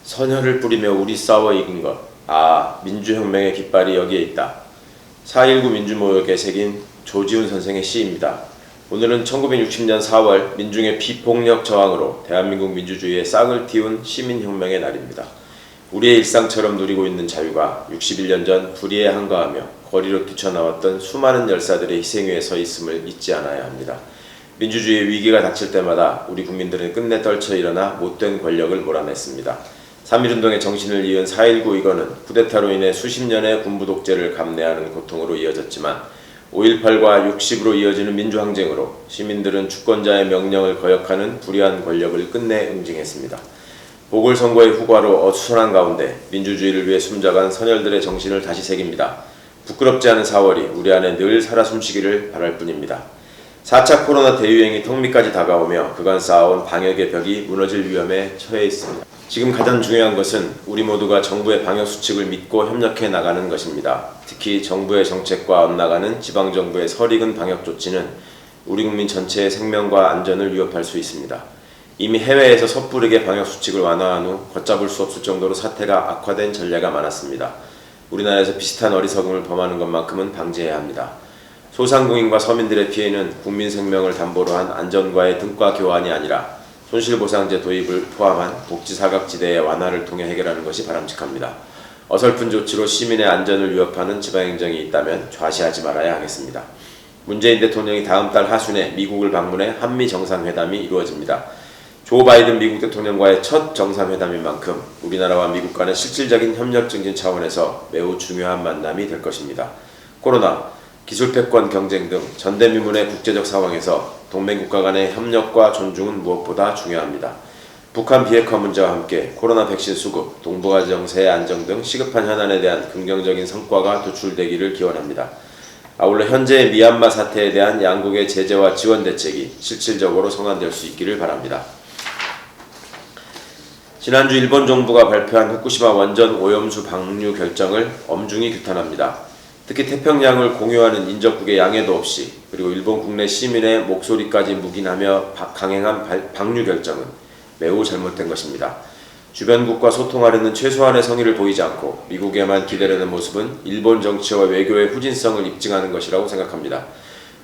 선혈을 뿌리며 우리 싸워 이긴 것. 아, 민주혁명의 깃발이 여기에 있다. 4.19 민주모욕에 새긴 조지훈 선생의 시입니다. 오늘은 1960년 4월 민중의 비폭력 저항으로 대한민국 민주주의의 싹을 틔운 시민혁명의 날입니다. 우리의 일상처럼 누리고 있는 자유가 61년 전 불의에 한가하며 거리로 뛰쳐나왔던 수많은 열사들의 희생 위에 서 있음을 잊지 않아야 합니다. 민주주의의 위기가 닥칠 때마다 우리 국민들은 끝내 떨쳐 일어나 못된 권력을 몰아냈습니다. 3.1운동의 정신을 이은 4.19 이거는 쿠데타로 인해 수십 년의 군부 독재를 감내하는 고통으로 이어졌지만 5.18과 60으로 이어지는 민주항쟁으로 시민들은 주권자의 명령을 거역하는 불의한 권력을 끝내 응징했습니다. 보궐선거의 후과로 어수선한 가운데 민주주의를 위해 숨져간 선열들의 정신을 다시 새깁니다. 부끄럽지 않은 4월이 우리 안에 늘 살아 숨쉬기를 바랄 뿐입니다. 4차 코로나 대유행이 턱밑까지 다가오며 그간 쌓아온 방역의 벽이 무너질 위험에 처해 있습니다. 지금 가장 중요한 것은 우리 모두가 정부의 방역수칙을 믿고 협력해 나가는 것입니다. 특히 정부의 정책과 엇나가는 지방정부의 설익은 방역조치는 우리 국민 전체의 생명과 안전을 위협할 수 있습니다. 이미 해외에서 섣부르게 방역수칙을 완화한 후 걷잡을 수 없을 정도로 사태가 악화된 전례가 많았습니다. 우리나라에서 비슷한 어리석음을 범하는 것만큼은 방지해야 합니다. 소상공인과 서민들의 피해는 국민 생명을 담보로 한 안전과의 등가 교환이 아니라 손실보상제 도입을 포함한 복지사각지대의 완화를 통해 해결하는 것이 바람직합니다. 어설픈 조치로 시민의 안전을 위협하는 지방행정이 있다면 좌시하지 말아야 하겠습니다. 문재인 대통령이 다음 달 하순에 미국을 방문해 한미 정상회담이 이루어집니다. 조 바이든 미국 대통령과의 첫 정상회담인 만큼 우리나라와 미국 간의 실질적인 협력 증진 차원에서 매우 중요한 만남이 될 것입니다. 코로나, 기술패권 경쟁 등 전대미문의 국제적 상황에서 동맹국가 간의 협력과 존중은 무엇보다 중요합니다. 북한 비핵화 문제와 함께 코로나 백신 수급, 동북아 정세의 안정 등 시급한 현안에 대한 긍정적인 성과가 도출되기를 기원합니다. 아울러 현재의 미얀마 사태에 대한 양국의 제재와 지원 대책이 실질적으로 성안될 수 있기를 바랍니다. 지난주 일본 정부가 발표한 후쿠시마 원전 오염수 방류 결정을 엄중히 규탄합니다. 특히 태평양을 공유하는 인접국의 양해도 없이 그리고 일본 국내 시민의 목소리까지 묵인하며 강행한 방류 결정은 매우 잘못된 것입니다. 주변국과 소통하려는 최소한의 성의를 보이지 않고 미국에만 기대려는 모습은 일본 정치와 외교의 후진성을 입증하는 것이라고 생각합니다.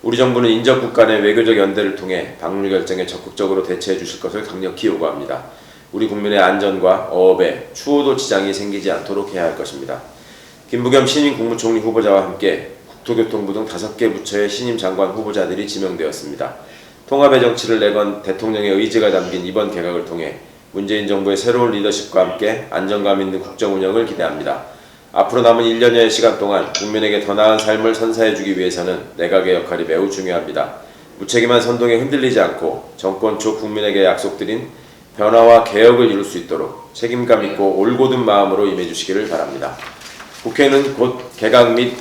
우리 정부는 인접국 간의 외교적 연대를 통해 방류 결정에 적극적으로 대처해 주실 것을 강력히 요구합니다. 우리 국민의 안전과 어업에 추호도 지장이 생기지 않도록 해야 할 것입니다. 김부겸 신임 국무총리 후보자와 함께 국토교통부 등 5개 부처의 신임 장관 후보자들이 지명되었습니다. 통합의 정치를 내건 대통령의 의지가 담긴 이번 개각을 통해 문재인 정부의 새로운 리더십과 함께 안정감 있는 국정 운영을 기대합니다. 앞으로 남은 1년여의 시간 동안 국민에게 더 나은 삶을 선사해주기 위해서는 내각의 역할이 매우 중요합니다. 무책임한 선동에 흔들리지 않고 정권 초 국민에게 약속드린 변화와 개혁을 이룰 수 있도록 책임감 있고 올곧은 마음으로 임해주시기를 바랍니다. 국회는 곧 개각 및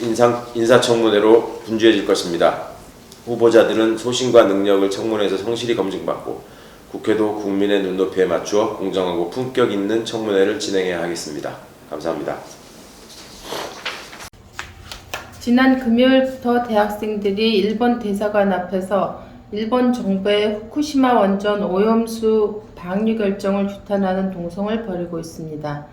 인사청문회로 분주해질 것입니다. 후보자들은 소신과 능력을 청문회에서 성실히 검증받고 국회도 국민의 눈높이에 맞추어 공정하고 품격 있는 청문회를 진행해야 하겠습니다. 감사합니다. 지난 금요일부터 대학생들이 일본 대사관 앞에서 일본 정부의 후쿠시마 원전 오염수 방류 결정을 규탄하는 동성을 벌이고 있습니다.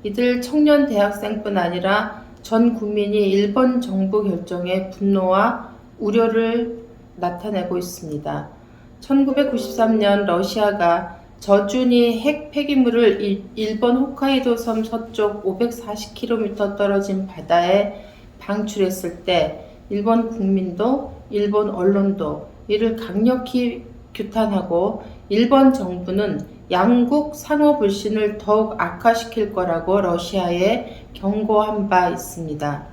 이들 청년 대학생뿐 아니라 전 국민이 일본 정부 결정에 분노와 우려를 나타내고 있습니다. 1993년 러시아가 저준위 핵 폐기물을 일본 홋카이도 섬 서쪽 540km 떨어진 바다에 방출했을 때 일본 국민도 일본 언론도 이를 강력히 규탄하고 일본 정부는 양국 상호 불신을 더욱 악화시킬 거라고 러시아에 경고한 바 있습니다.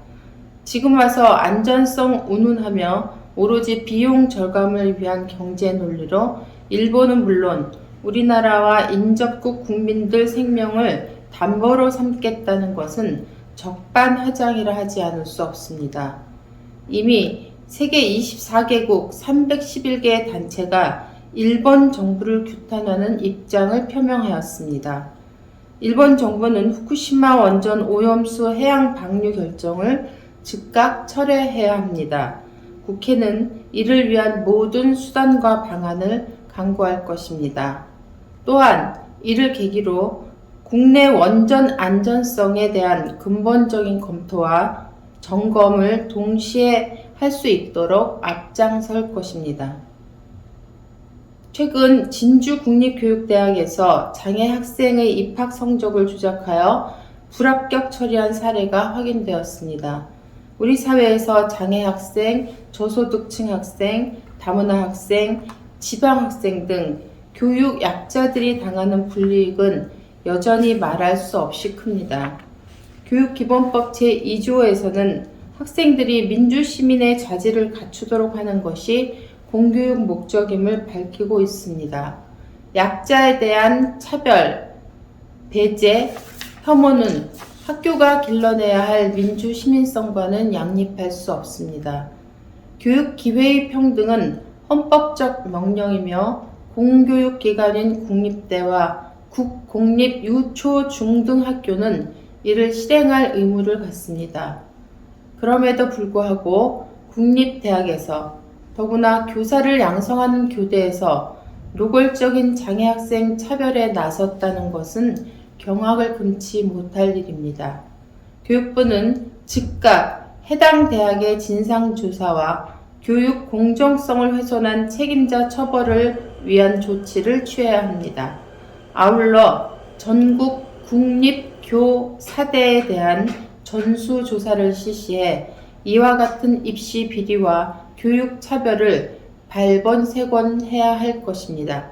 지금 와서 안전성 운운하며 오로지 비용 절감을 위한 경제 논리로 일본은 물론 우리나라와 인접국 국민들 생명을 담보로 삼겠다는 것은 적반하장이라 하지 않을 수 없습니다. 이미 세계 24개국 311개의 단체가 일본 정부를 규탄하는 입장을 표명하였습니다. 일본 정부는 후쿠시마 원전 오염수 해양 방류 결정을 즉각 철회해야 합니다. 국회는 이를 위한 모든 수단과 방안을 강구할 것입니다. 또한 이를 계기로 국내 원전 안전성에 대한 근본적인 검토와 점검을 동시에 할 수 있도록 앞장설 것입니다. 최근 진주국립교육대학에서 장애 학생의 입학 성적을 조작하여 불합격 처리한 사례가 확인되었습니다. 우리 사회에서 장애 학생, 저소득층 학생, 다문화 학생, 지방 학생 등 교육 약자들이 당하는 불이익은 여전히 말할 수 없이 큽니다. 교육기본법 제2조에서는 학생들이 민주시민의 자질을 갖추도록 하는 것이 공교육 목적임을 밝히고 있습니다. 약자에 대한 차별, 배제, 혐오는 학교가 길러내야 할 민주시민성과는 양립할 수 없습니다. 교육 기회의 평등은 헌법적 명령이며 공교육기관인 국립대와 국공립 유초 중등학교는 이를 실행할 의무를 갖습니다. 그럼에도 불구하고 국립대학에서 더구나 교사를 양성하는 교대에서 노골적인 장애학생 차별에 나섰다는 것은 경악을 금치 못할 일입니다. 교육부는 즉각 해당 대학의 진상조사와 교육 공정성을 훼손한 책임자 처벌을 위한 조치를 취해야 합니다. 아울러 전국 국립교사대에 대한 전수조사를 실시해 이와 같은 입시 비리와 교육 차별을 발본색원해야 할 것입니다.